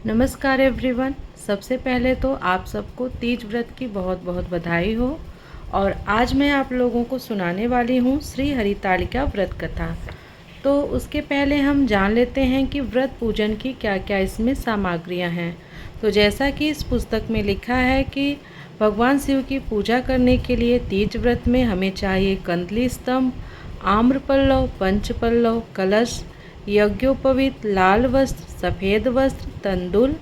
नमस्कार एवरीवन। सबसे पहले तो आप सबको तीज व्रत की बहुत बहुत बधाई हो। और आज मैं आप लोगों को सुनाने वाली हूँ श्री हरितालिका व्रत कथा। तो उसके पहले हम जान लेते हैं कि व्रत पूजन की क्या क्या इसमें सामग्रियाँ हैं। तो जैसा कि इस पुस्तक में लिखा है कि भगवान शिव की पूजा करने के लिए तीज व्रत में हमें चाहिए कंदली स्तंभ, आम्रपल्लव, पंचपल्लव, कलश, यज्ञोपवीत, लाल वस्त्र, सफ़ेद वस्त्र, तंदुल,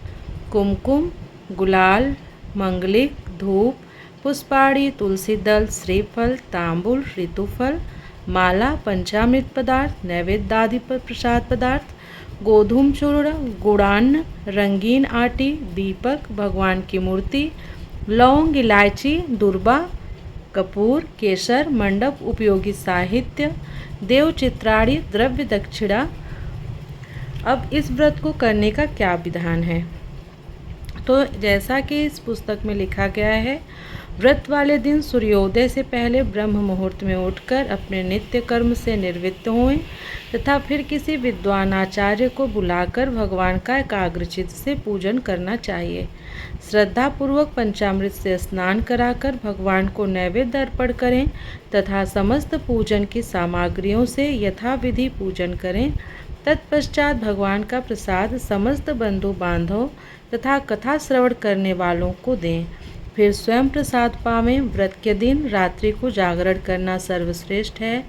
कुमकुम, गुलाल, मंगलिक, धूप, पुष्पाणी, तुलसी दल, श्रीफल, तांबुल, ऋतुफल, माला, पंचामृत पदार्थ, नैवेद्य आदि प्रसाद पदार्थ, गोधूम चूर्ण, गुड़ान्न, रंगीन आटी, दीपक, भगवान की मूर्ति, लौंग, इलायची, दुर्बा, कपूर, केसर, मंडप उपयोगी साहित्य, देव चित्राणी, द्रव्य दक्षिणा। अब इस व्रत को करने का क्या विधान है। तो जैसा कि इस पुस्तक में लिखा गया है, व्रत वाले दिन सूर्योदय से पहले ब्रह्म मुहूर्त में उठकर अपने नित्य कर्म से निवृत्त हुएं तथा फिर किसी विद्वान आचार्य को बुलाकर भगवान का एकाग्रचित्त से पूजन करना चाहिए। श्रद्धापूर्वक पंचामृत से स्नान कराकर भगवान को नैवेद्य अर्पण करें तथा समस्त पूजन की सामग्रियों से यथाविधि पूजन करें। तत्पश्चात भगवान का प्रसाद समस्त बंधु बांधव तथा कथा श्रवण करने वालों को दें। फिर स्वयं प्रसाद पावें। व्रत के दिन रात्रि को जागरण करना सर्वश्रेष्ठ है।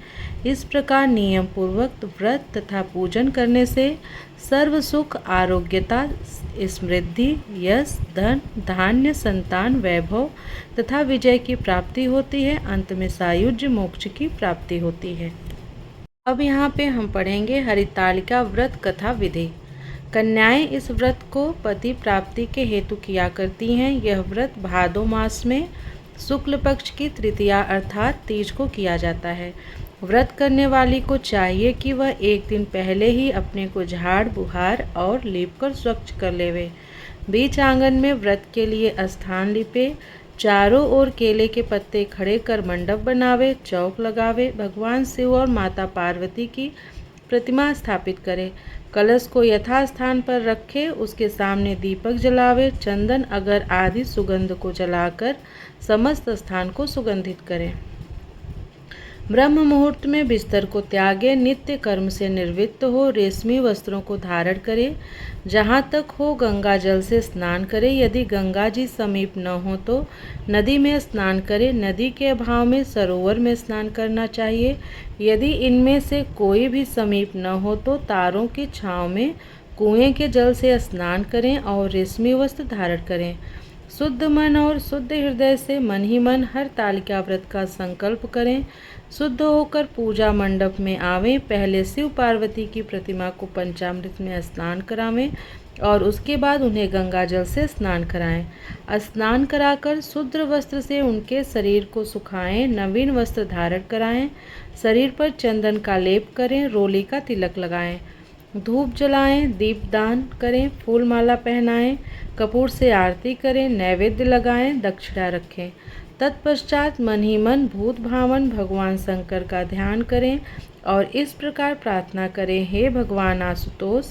इस प्रकार नियम पूर्वक व्रत तथा पूजन करने से सर्व सुख, आरोग्यता, समृद्धि, यश, धन, धान्य, संतान, वैभव तथा विजय की प्राप्ति होती है। अंत में सायुज्य मोक्ष की प्राप्ति होती है। अब यहाँ पे हम पढ़ेंगे हरितालिका व्रत कथा विधि। कन्याएं इस व्रत को पति प्राप्ति के हेतु किया करती हैं। यह व्रत भादो मास में शुक्ल पक्ष की तृतीया अर्थात तीज को किया जाता है। व्रत करने वाली को चाहिए कि वह एक दिन पहले ही अपने को झाड़ बुहार और लीपकर स्वच्छ कर लेवे। बीच आंगन में व्रत के लिए स्थान लिपे, चारों ओर केले के पत्ते खड़े कर मंडप बनावे, चौक लगावे, भगवान शिव और माता पार्वती की प्रतिमा स्थापित करे, कलश को यथास्थान पर रखे, उसके सामने दीपक जलावे, चंदन अगर आदि सुगंध को जलाकर समस्त स्थान को सुगंधित करें। ब्रह्म मुहूर्त में बिस्तर को त्यागे, नित्य कर्म से निवृत्त हो, रेशमी वस्त्रों को धारण करे, जहाँ तक हो गंगा जल से स्नान करे। यदि गंगा जी समीप न हो तो नदी में स्नान करे। नदी के अभाव में सरोवर में स्नान करना चाहिए। यदि इनमें से कोई भी समीप न हो तो तारों की छांव में कुएं के जल से स्नान करें और रेशमी वस्त्र धारण करें। शुद्ध मन और शुद्ध हृदय से मन ही मन हरतालिका व्रत का संकल्प करें। शुद्ध होकर पूजा मंडप में आवें। पहले शिव पार्वती की प्रतिमा को पंचामृत में स्नान करावें और उसके बाद उन्हें गंगा जल से स्नान कराएं। स्नान कराकर शुद्ध वस्त्र से उनके शरीर को सुखाएं, नवीन वस्त्र धारण कराएं, शरीर पर चंदन का लेप करें, रोली का तिलक लगाएं, धूप जलाएं, दीपदान करें, फूल माला पहनाएं, कपूर से आरती करें, नैवेद्य लगाएं, दक्षिणा रखें। तत्पश्चात मन ही मन भूत भावन भगवान शंकर का ध्यान करें और इस प्रकार प्रार्थना करें, हे भगवान आशुतोष,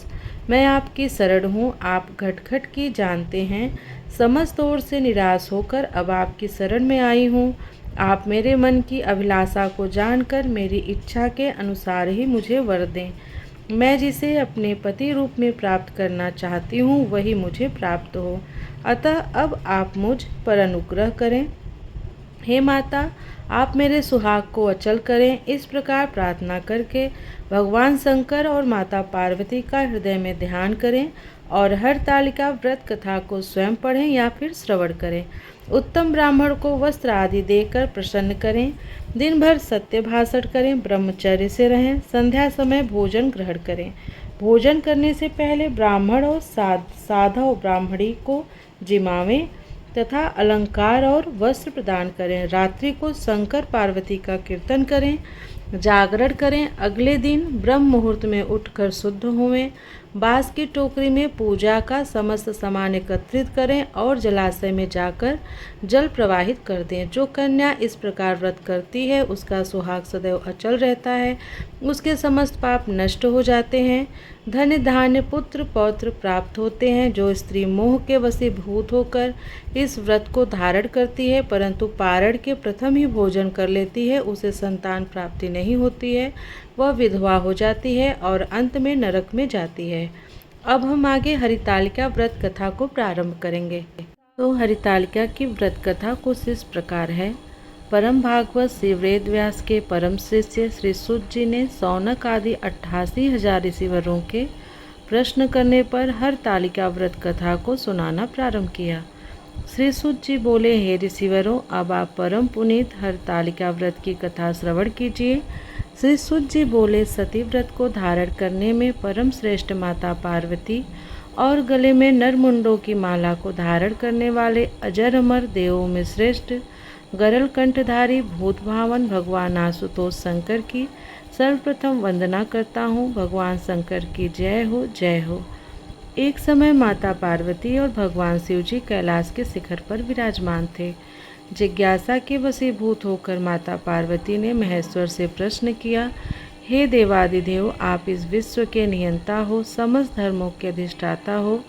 मैं आपकी शरण हूँ। आप घट की जानते हैं। समस्त ओर से निराश होकर अब आपकी शरण में आई हूँ। आप मेरे मन की अभिलाषा को जानकर मेरी इच्छा के अनुसार ही मुझे वर दें। मैं जिसे अपने पति रूप में प्राप्त करना चाहती हूँ वही मुझे प्राप्त हो। अतः अब आप मुझ पर अनुग्रह करें। हे माता, आप मेरे सुहाग को अचल करें। इस प्रकार प्रार्थना करके भगवान शंकर और माता पार्वती का हृदय में ध्यान करें और हरतालिका व्रत कथा को स्वयं पढ़ें या फिर श्रवण करें। उत्तम ब्राह्मण को वस्त्र आदि देकर प्रसन्न करें। दिन भर सत्य भाषण करें, ब्रह्मचर्य से रहें, संध्या समय भोजन ग्रहण करें। भोजन करने से पहले ब्राह्मण और साधव ब्राह्मणी को जिमावें तथा अलंकार और वस्त्र प्रदान करें। रात्रि को शंकर पार्वती का कीर्तन करें, जागरण करें। अगले दिन ब्रह्म मुहूर्त में उठकर शुद्ध होवें। बांस की टोकरी में पूजा का समस्त सामान एकत्रित करें और जलाशय में जाकर जल प्रवाहित कर दें। जो कन्या इस प्रकार व्रत करती है उसका सुहाग सदैव अचल रहता है। उसके समस्त पाप नष्ट हो जाते हैं। धन धान्य पुत्र पौत्र प्राप्त होते हैं। जो स्त्री मोह के वशीभूत होकर इस व्रत को धारण करती है परंतु पारण के प्रथम ही भोजन कर लेती है, उसे संतान प्राप्ति नहीं होती है, वह विधवा हो जाती है और अंत में नरक में जाती है। अब हम आगे हरितालिका व्रत कथा को प्रारंभ करेंगे। तो हरितालिका की व्रत कथा कुछ इस प्रकार है। परम भागवत श्री वेद व्यास के परम शिष्य श्री सूत जी ने सौनक आदि 88,000 ऋषिवरों के प्रश्न करने पर हरतालिका व्रत कथा को सुनाना प्रारंभ किया। श्री सूत जी बोले, हे ऋषिवरों, अब आप परम पुनीत हरतालिका व्रत की कथा श्रवण कीजिए। श्री सूत जी बोले, सती व्रत को धारण करने में परम श्रेष्ठ माता पार्वती और गले में नरमुंडों की माला को धारण करने वाले अजर अमर देवों में श्रेष्ठ गरल कंठधारी भूत भावन भगवान आशुतोष शंकर की सर्वप्रथम वंदना करता हूँ। भगवान शंकर की जय हो, जय हो। एक समय माता पार्वती और भगवान शिव जी कैलाश के शिखर पर विराजमान थे। जिज्ञासा के वशीभूत होकर माता पार्वती ने महेश्वर से प्रश्न किया, हे देवादिदेव, आप इस विश्व के नियंता हो, समस्त धर्मों के अधिष्ठाता हो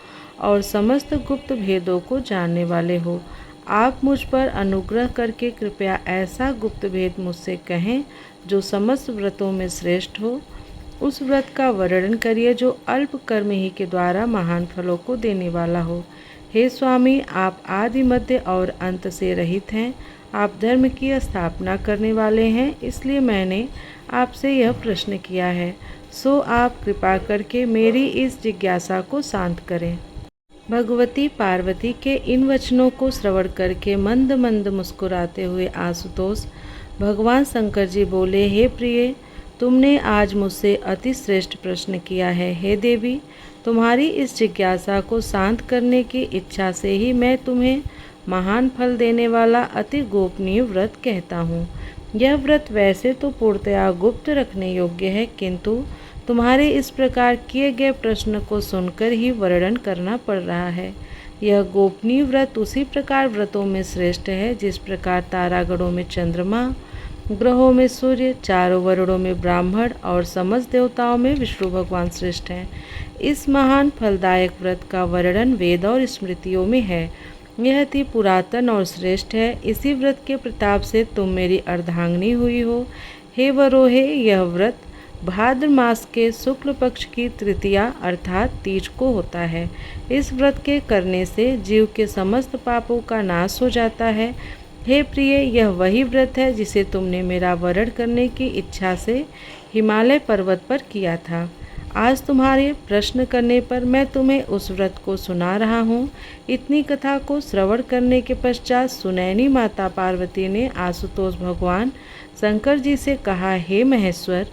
और समस्त गुप्त भेदों को जानने वाले हो। आप मुझ पर अनुग्रह करके कृपया ऐसा गुप्त भेद मुझसे कहें जो समस्त व्रतों में श्रेष्ठ हो। उस व्रत का वर्णन करिए जो अल्प कर्म ही के द्वारा महान फलों को देने वाला हो। हे स्वामी, आप आदि मध्य और अंत से रहित हैं। आप धर्म की स्थापना करने वाले हैं, इसलिए मैंने आपसे यह प्रश्न किया है। सो आप कृपा करके मेरी इस जिज्ञासा को शांत करें। भगवती पार्वती के इन वचनों को श्रवण करके मंद मंद मुस्कुराते हुए आशुतोष भगवान शंकर जी बोले, हे प्रिय, तुमने आज मुझसे अति श्रेष्ठ प्रश्न किया है। हे देवी, तुम्हारी इस जिज्ञासा को शांत करने की इच्छा से ही मैं तुम्हें महान फल देने वाला अति गोपनीय व्रत कहता हूँ। यह व्रत वैसे तो पूर्णतया गुप्त रखने योग्य है, किंतु तुम्हारे इस प्रकार किए गए प्रश्न को सुनकर ही वर्णन करना पड़ रहा है। यह गोपनीय व्रत उसी प्रकार व्रतों में श्रेष्ठ है जिस प्रकार तारागणों में चंद्रमा, ग्रहों में सूर्य, चारों वर्णों में ब्राह्मण और समस्त देवताओं में विष्णु भगवान श्रेष्ठ हैं। इस महान फलदायक व्रत का वर्णन वेद और स्मृतियों में है। यह अति पुरातन और श्रेष्ठ है। इसी व्रत के प्रताप से तुम मेरी अर्धांगिनी हुई हो। हे वरोहे, यह व्रत भाद्र मास के शुक्ल पक्ष की तृतीया अर्थात तीज को होता है। इस व्रत के करने से जीव के समस्त पापों का नाश हो जाता है। हे प्रिय, यह वही व्रत है जिसे तुमने मेरा वरण करने की इच्छा से हिमालय पर्वत पर किया था। आज तुम्हारे प्रश्न करने पर मैं तुम्हें उस व्रत को सुना रहा हूँ। इतनी कथा को श्रवण करने के पश्चात सुनैनी माता पार्वती ने आशुतोष भगवान शंकर जी से कहा, हे महेश्वर,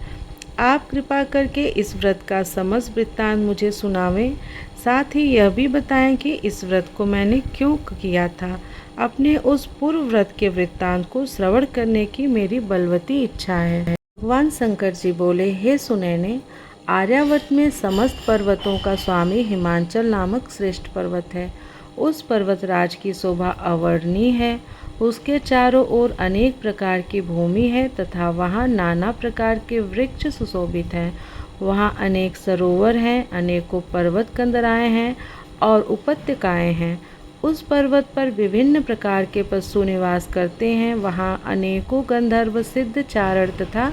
आप कृपा करके इस व्रत का समस्त वृत्तांत मुझे सुनावें। साथ ही यह भी बताएं कि इस व्रत को मैंने क्यों किया था। अपने उस पूर्व व्रत के वृत्तांत को श्रवण करने की मेरी बलवती इच्छा है। भगवान शंकर जी बोले, हे सुनैने, आर्यावर्त में समस्त पर्वतों का स्वामी हिमाचल नामक श्रेष्ठ पर्वत है। उस पर्वतराज की शोभा अवर्णनीय है। उसके चारों ओर अनेक प्रकार की भूमि है तथा वहाँ नाना प्रकार के वृक्ष सुशोभित हैं। वहाँ अनेक सरोवर हैं, अनेकों पर्वत कंदराएँ हैं और उपत्यकाएँ हैं। उस पर्वत पर विभिन्न प्रकार के पशु निवास करते हैं। वहाँ अनेकों गंधर्व, सिद्ध, चारण तथा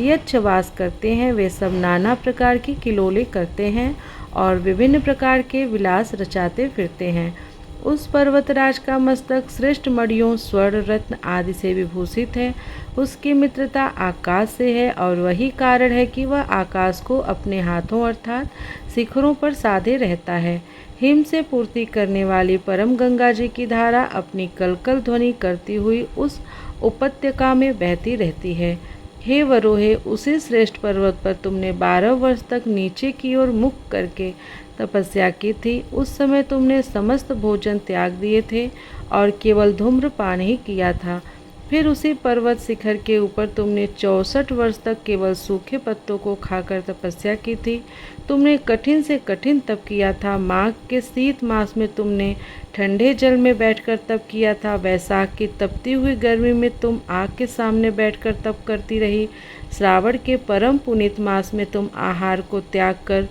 यक्ष वास करते हैं। वे सब नाना प्रकार की किलोले करते हैं और विभिन्न प्रकार के विलास रचाते फिरते हैं। उस पर्वतराज का मस्तक श्रेष्ठ मणियों, स्वर्ण, रत्न आदि से विभूषित है। उसकी मित्रता आकाश से है और वही कारण है कि वह आकाश को अपने हाथों अर्थात शिखरों पर साधे रहता है। हिम से पूर्ति करने वाली परम गंगा जी की धारा अपनी कलकल ध्वनि करती हुई उस उपत्यका में बहती रहती है। हे वरोहे, उसी श्रेष्ठ पर्वत पर तुमने 12 वर्ष तक नीचे की ओर मुख करके तपस्या की थी। उस समय तुमने समस्त भोजन त्याग दिए थे और केवल धूम्रपान ही किया था। फिर उसी पर्वत शिखर के ऊपर तुमने 64 वर्ष तक केवल सूखे पत्तों को खाकर तपस्या की थी। तुमने कठिन से कठिन तप किया था। माघ के शीत मास में तुमने ठंडे जल में बैठकर तप किया था। वैशाख की तपती हुई गर्मी में तुम आग के सामने बैठकर तप करती रही। श्रावण के परम पुनीत मास में तुम आहार को त्याग कर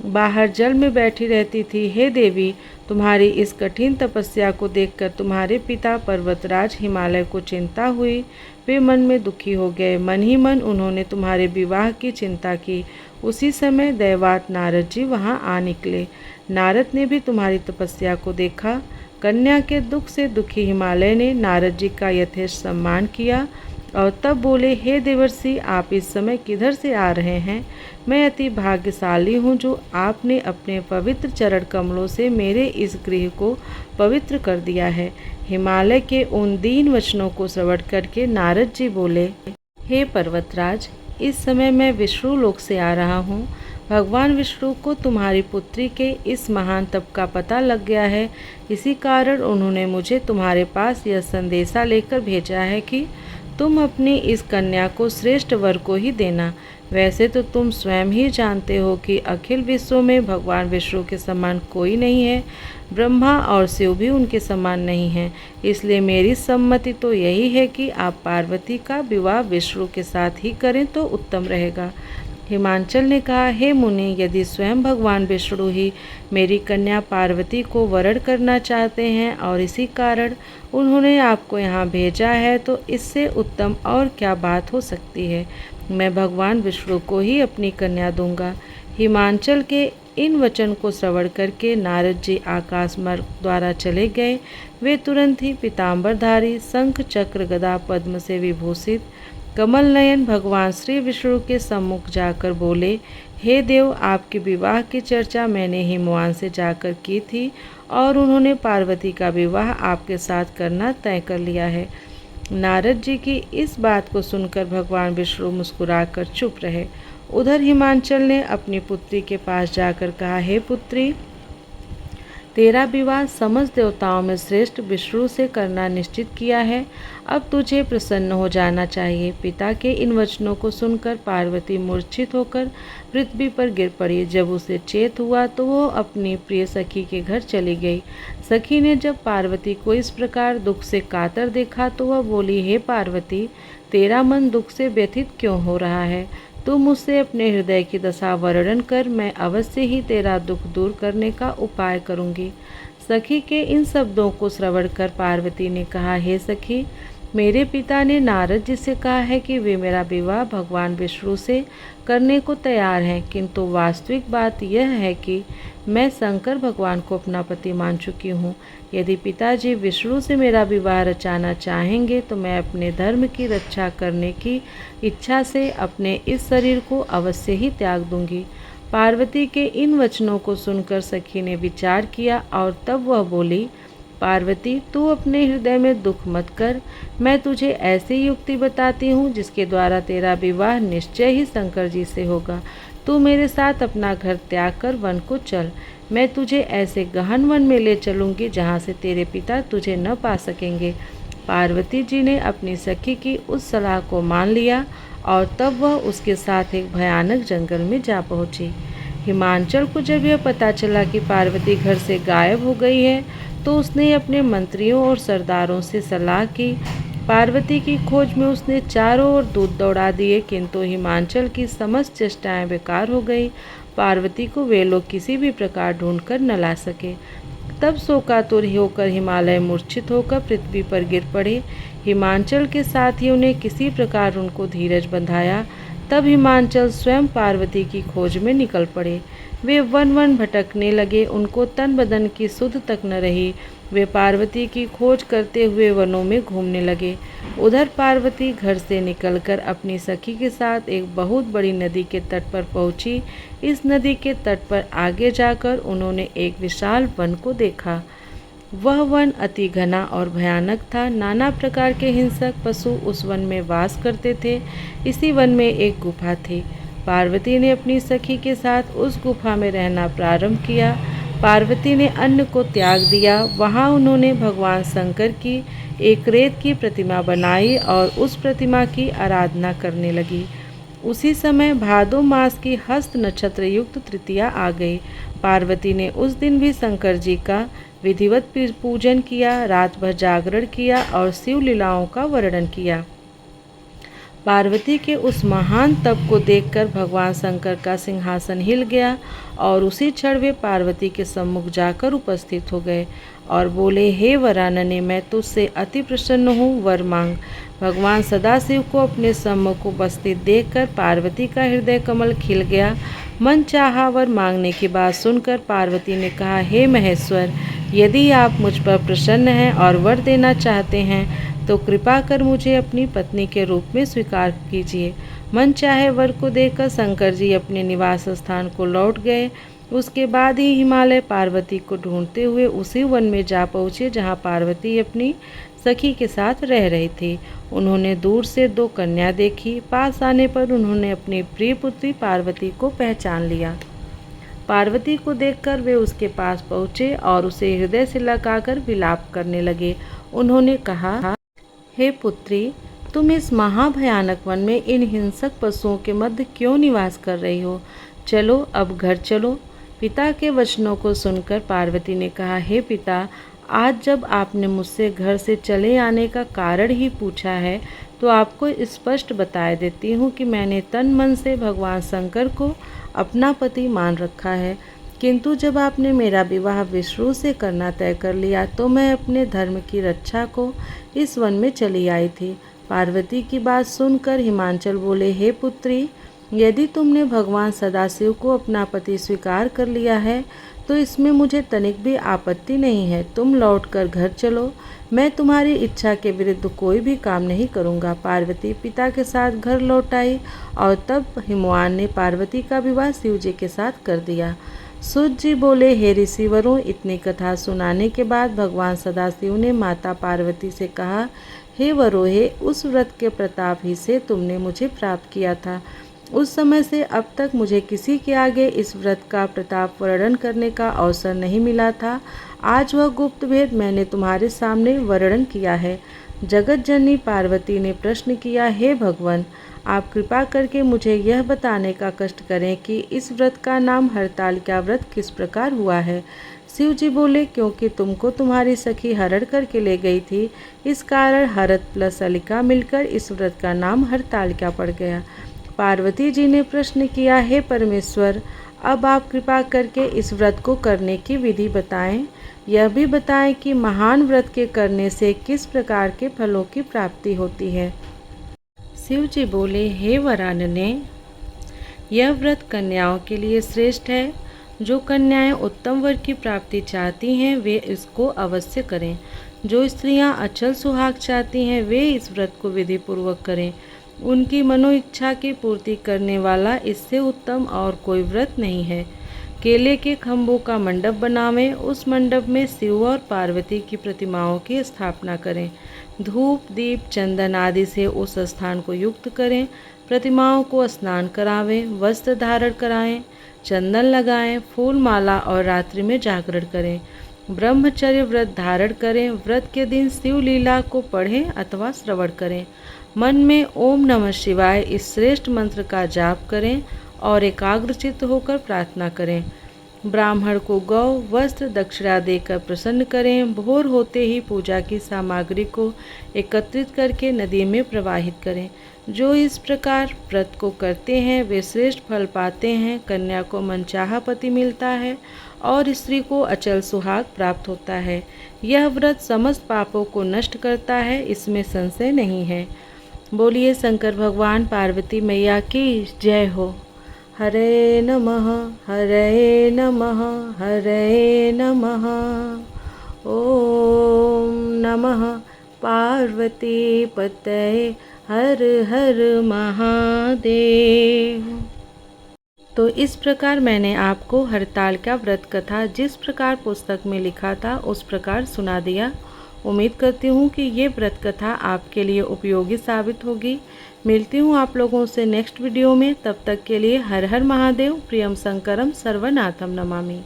बाहर जल में बैठी रहती थी। हे देवी, तुम्हारी इस कठिन तपस्या को देखकर तुम्हारे पिता पर्वतराज हिमालय को चिंता हुई। वे मन में दुखी हो गए। मन ही मन उन्होंने तुम्हारे विवाह की चिंता की। उसी समय दैवात नारद जी वहाँ आ निकले। नारद ने भी तुम्हारी तपस्या को देखा। कन्या के दुख से दुखी हिमालय ने नारद जी का यथेष्ट सम्मान किया और तब बोले, हे देवर्षि, आप इस समय किधर से आ रहे हैं? मैं अति भाग्यशाली हूँ जो आपने अपने पवित्र चरण कमलों से मेरे इस गृह को पवित्र कर दिया है। हिमालय के उन दीन वचनों को श्रवण करके नारद जी बोले, हे पर्वतराज, इस समय मैं विष्णु लोक से आ रहा हूँ। भगवान विष्णु को तुम्हारी पुत्री के इस महान तप का पता लग गया है। इसी कारण उन्होंने मुझे तुम्हारे पास यह संदेशा लेकर भेजा है कि तुम अपनी इस कन्या को श्रेष्ठ वर को ही देना। वैसे तो तुम स्वयं ही जानते हो कि अखिल विश्व में भगवान विष्णु के समान कोई नहीं है। ब्रह्मा और शिव भी उनके समान नहीं हैं। इसलिए मेरी सम्मति तो यही है कि आप पार्वती का विवाह विष्णु के साथ ही करें तो उत्तम रहेगा। हिमांचल ने कहा, हे मुनि, यदि स्वयं भगवान विष्णु ही मेरी कन्या पार्वती को वरण करना चाहते हैं और इसी कारण उन्होंने आपको यहाँ भेजा है, तो इससे उत्तम और क्या बात हो सकती है। मैं भगवान विष्णु को ही अपनी कन्या दूंगा। हिमांचल के इन वचन को श्रवण करके नारद जी आकाश मार्ग द्वारा चले गए। वे तुरंत ही पीताम्बरधारी, शंख चक्र गदा पद्म से विभूषित कमल नयन भगवान श्री विष्णु के सम्मुख जाकर बोले, हे देव, आपके विवाह की चर्चा मैंने हिमवान से जाकर की थी और उन्होंने पार्वती का विवाह आपके साथ करना तय कर लिया है। नारद जी की इस बात को सुनकर भगवान विष्णु मुस्कुराकर चुप रहे। उधर हिमांचल ने अपनी पुत्री के पास जाकर कहा, हे पुत्री, तेरा विवाह समस्त देवताओं में श्रेष्ठ विष्णु से करना निश्चित किया है। अब तुझे प्रसन्न हो जाना चाहिए। पिता के इन वचनों को सुनकर पार्वती मूर्छित होकर पृथ्वी पर गिर पड़ी। जब उसे चेत हुआ तो वो अपनी प्रिय सखी के घर चली गई। सखी ने जब पार्वती को इस प्रकार दुख से कातर देखा तो वह बोली, हे पार्वती, तेरा मन दुख से व्यथित क्यों हो रहा है? तू मुझसे अपने हृदय की दशा वर्णन कर, मैं अवश्य ही तेरा दुख दूर करने का उपाय करूंगी। सखी के इन शब्दों को श्रवण कर पार्वती ने कहा, हे सखी, मेरे पिता ने नारद जी से कहा है कि वे मेरा विवाह भगवान विष्णु से करने को तैयार हैं, किंतु वास्तविक बात यह है कि मैं शंकर भगवान को अपना पति मान चुकी हूँ। यदि पिताजी विष्णु से मेरा विवाह रचाना चाहेंगे तो मैं अपने धर्म की रक्षा करने की इच्छा से अपने इस शरीर को अवश्य ही त्याग दूंगी। पार्वती के इन वचनों को सुनकर सखी ने विचार किया और तब वह बोली, पार्वती, तू अपने हृदय में दुख मत कर। मैं तुझे ऐसी युक्ति बताती हूँ जिसके द्वारा तेरा विवाह निश्चय ही शंकर जी से होगा। तू मेरे साथ अपना घर त्याग कर वन को चल। मैं तुझे ऐसे गहन वन में ले चलूँगी जहाँ से तेरे पिता तुझे न पा सकेंगे। पार्वती जी ने अपनी सखी की उस सलाह को मान लिया और तब वह उसके साथ एक भयानक जंगल में जा पहुँची। हिमांचल को जब यह पता चला कि पार्वती घर से गायब हो गई है तो उसने अपने मंत्रियों और सरदारों से सलाह की। पार्वती की खोज में उसने चारों ओर दूत दौड़ा दिए, किंतु हिमांचल की समस्त चेष्टाएं बेकार हो गई। पार्वती को वे लोग किसी भी प्रकार ढूंढकर न ला सके। तब शोकातुर होकर हिमालय मूर्छित होकर पृथ्वी पर गिर पड़े। हिमांचल के साथियों ने किसी प्रकार उनको धीरज बंधाया। तब हिमांचल स्वयं पार्वती की खोज में निकल पड़े। वे वन वन भटकने लगे, उनको तन बदन की सुध तक न रही। वे पार्वती की खोज करते हुए वनों में घूमने लगे। उधर पार्वती घर से निकलकर अपनी सखी के साथ एक बहुत बड़ी नदी के तट पर पहुंची। इस नदी के तट पर आगे जाकर उन्होंने एक विशाल वन को देखा। वह वन अति घना और भयानक था। नाना प्रकार के हिंसक पशु उस वन में वास करते थे। इसी वन में एक गुफा थी। पार्वती ने अपनी सखी के साथ उस गुफा में रहना प्रारंभ किया। पार्वती ने अन्न को त्याग दिया। वहाँ उन्होंने भगवान शंकर की एक रेत की प्रतिमा बनाई और उस प्रतिमा की आराधना करने लगी। उसी समय भादो मास की हस्त नक्षत्र युक्त तृतीया आ गई। पार्वती ने उस दिन भी शंकर जी का विधिवत पूजन किया, रात भर जागरण किया और शिव लीलाओं का वर्णन किया। पार्वती के उस महान तप को देखकर भगवान शंकर का सिंहासन हिल गया और उसी क्षण वे पार्वती के सम्मुख जाकर उपस्थित हो गए और बोले, हे वरानने, मैं तुझसे अति प्रसन्न हूँ, वर मांग। भगवान सदाशिव को अपने सम्मुख उपस्थित देखकर पार्वती का हृदय कमल खिल गया। मन चाहा वर मांगने की बात सुनकर पार्वती ने कहा, हे महेश्वर, यदि आप मुझ पर प्रसन्न हैं और वर देना चाहते हैं तो कृपा कर मुझे अपनी पत्नी के रूप में स्वीकार कीजिए। मन चाहे वर को देखकर शंकर जी अपने निवास स्थान को लौट गए। उसके बाद ही हिमालय पार्वती को ढूंढते हुए उसी वन में जा पहुँचे जहाँ पार्वती अपनी सखी के साथ रह रही थी। उन्होंने दूर से 2 कन्या देखी। पास आने पर उन्होंने अपनी प्रिय पुत्री पार्वती को पहचान लिया। पार्वती को देखकर वे उसके पास पहुँचे और उसे हृदय से लगाकर विलाप करने लगे। उन्होंने कहा, हे पुत्री, तुम इस महाभयानक वन में इन हिंसक पशुओं के मध्य क्यों निवास कर रही हो? चलो अब घर चलो। पिता के वचनों को सुनकर पार्वती ने कहा, हे पिता, आज जब आपने मुझसे घर से चले आने का कारण ही पूछा है तो आपको स्पष्ट बता देती हूँ कि मैंने तन मन से भगवान शंकर को अपना पति मान रखा है, किंतु जब आपने मेरा विवाह विष्णु से करना तय कर लिया तो मैं अपने धर्म की रक्षा को इस वन में चली आई थी। पार्वती की बात सुनकर हिमांचल बोले, हे पुत्री, यदि तुमने भगवान सदाशिव को अपना पति स्वीकार कर लिया है तो इसमें मुझे तनिक भी आपत्ति नहीं है। तुम लौटकर घर चलो, मैं तुम्हारी इच्छा के विरुद्ध कोई भी काम नहीं करूँगा। पार्वती पिता के साथ घर लौट आई और तब हिमवान ने पार्वती का विवाह शिव जी के साथ कर दिया। सूत जी बोले, हे ऋषिवरों, इतनी कथा सुनाने के बाद भगवान सदाशिव ने माता पार्वती से कहा, हे वरोहे, उस व्रत के प्रताप ही से तुमने मुझे प्राप्त किया था। उस समय से अब तक मुझे किसी के आगे इस व्रत का प्रताप वर्णन करने का अवसर नहीं मिला था। आज वह गुप्त भेद मैंने तुम्हारे सामने वर्णन किया है। जगत जननी पार्वती ने प्रश्न किया, हे भगवान, आप कृपा करके मुझे यह बताने का कष्ट करें कि इस व्रत का नाम हरतालिका व्रत किस प्रकार हुआ है। शिव जी बोले, क्योंकि तुमको तुम्हारी सखी हरण करके ले गई थी, इस कारण हरत प्लस अलिका मिलकर इस व्रत का नाम हरतालिका पड़ गया। पार्वती जी ने प्रश्न किया, हे परमेश्वर, अब आप कृपा करके इस व्रत को करने की विधि बताएं। यह भी बताएं कि महान व्रत के करने से किस प्रकार के फलों की प्राप्ति होती है। शिव जी बोले, हे वरानने, यह व्रत कन्याओं के लिए श्रेष्ठ है। जो कन्याएं उत्तम वर की प्राप्ति चाहती हैं वे इसको अवश्य करें। जो स्त्रियां अचल सुहाग चाहती हैं वे इस व्रत को विधि पूर्वक करें। उनकी मनोइच्छा की पूर्ति करने वाला इससे उत्तम और कोई व्रत नहीं है। केले के खम्भों का मंडप बनावें, उस मंडप में शिव और पार्वती की प्रतिमाओं की स्थापना करें। धूप, दीप, चंदन आदि से उस स्थान को युक्त करें। प्रतिमाओं को स्नान करावें, वस्त्र धारण कराएं, चंदन लगाएं, फूल माला और रात्रि में जागरण करें। ब्रह्मचर्य व्रत धारण करें। व्रत के दिन शिव लीला को पढ़ें अथवा श्रवण करें। मन में ओम नमः शिवाय इस श्रेष्ठ मंत्र का जाप करें और एकाग्रचित्त होकर प्रार्थना करें। ब्राह्मण को गौ, वस्त्र, दक्षिणा देकर प्रसन्न करें। भोर होते ही पूजा की सामग्री को एकत्रित करके नदी में प्रवाहित करें। जो इस प्रकार व्रत को करते हैं वे श्रेष्ठ फल पाते हैं। कन्या को मनचाहा पति मिलता है और स्त्री को अचल सुहाग प्राप्त होता है। यह व्रत समस्त पापों को नष्ट करता है, इसमें संशय नहीं है। बोलिए शंकर भगवान पार्वती मैया की जय हो। हरे नमः, हरे नमः, हरे नमः। ओम नमः पार्वती पतये हर हर महादेव। तो इस प्रकार मैंने आपको हरतालिका व्रत कथा जिस प्रकार पुस्तक में लिखा था उस प्रकार सुना दिया। उम्मीद करती हूँ कि ये व्रत कथा आपके लिए उपयोगी साबित होगी। मिलती हूँ आप लोगों से नेक्स्ट वीडियो में। तब तक के लिए हर हर महादेव। प्रियम शंकरम सर्वनाथम नमामि।